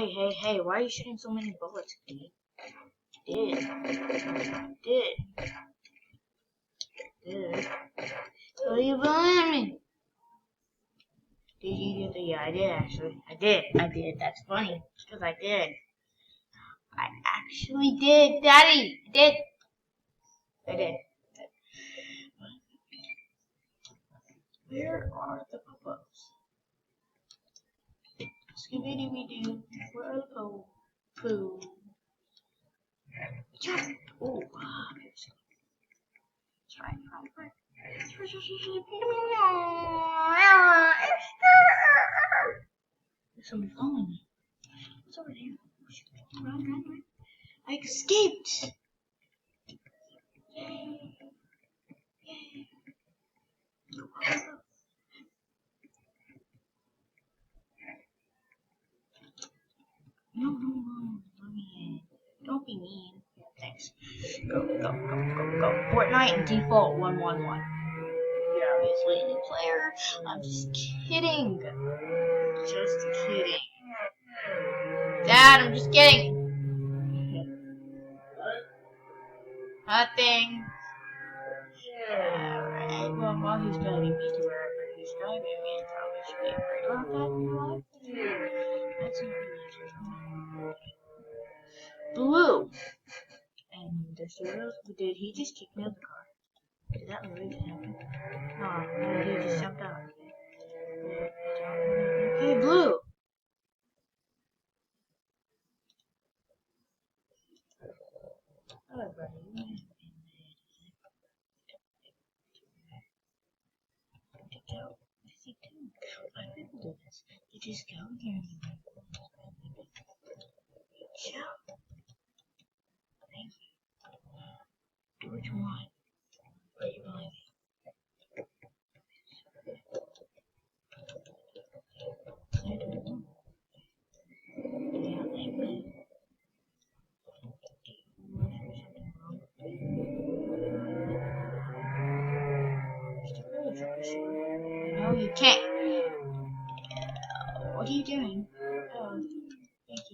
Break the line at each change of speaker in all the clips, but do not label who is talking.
hey, why are you shooting so many bullets at me? Did. So you believe me? Did you get the... Yeah, I did actually. I did. That's funny. Because I did. I actually did, Daddy! I did. Where are the pop-ups? Scooby-Dooby-Doo. Where are the poo? Oh, that's right. There's somebody following me. What's over there? Run. I escaped! Yay. No. Let me in. Don't be mean. Thanks. Go. Fortnite and default 111. You're obviously a new player. I'm just kidding. Dad, I'm just kidding. Nothing. Alright, well, while he's driving me to wherever he's driving me, I probably should be afraid about that in your life. That's not really Blue! And there's two of those. Did he just kick me out of the car? Did that really just happen? No, he just jumped out. Okay, Blue! Hello, buddy. Go. I couldn't do this. You just go here. Show. Thank you. Do what you want. But you believe me. Yeah, like me. No, you can't. What are you doing? Oh, thank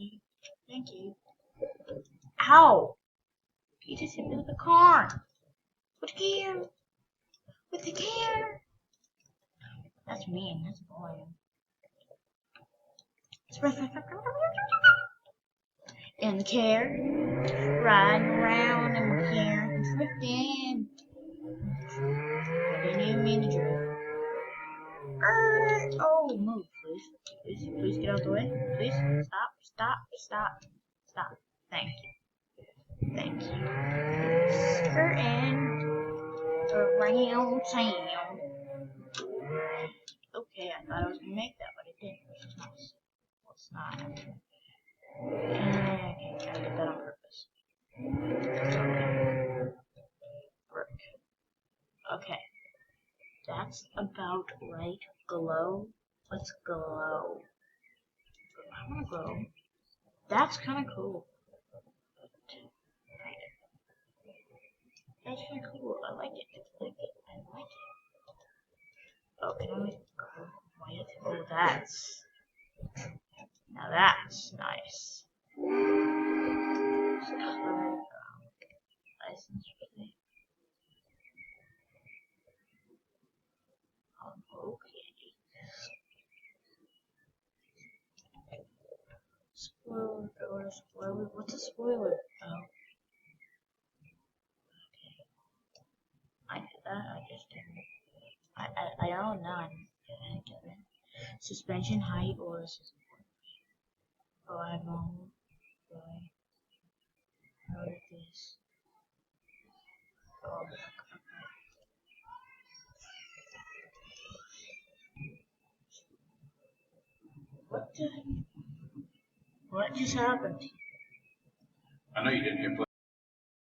you. Ow! You just hit me with the car. With the gear. That's mean. That's bullying. In the care. Riding around in the care. Drifting. I didn't even mean to drift. Oh, move, please. Please get out the way. Please. Stop. Thank you. Skirting around town. Okay, I thought I was gonna make that, but it didn't, which is nice. Well, it's not. Okay, I did that on purpose. Brick. Okay. That's about right. Glow. Let's glow. I wanna glow. That's kinda cool. That's kinda cool. I like it. Oh, can I make it go? Oh, now that's nice. License plate. Okay. Spoiler. What's a spoiler? Oh. Okay. I did that. I just didn't. I don't know. I didn't. Suspension height or I have no way. How did this? Oh, what just happened?
I know you didn't hear.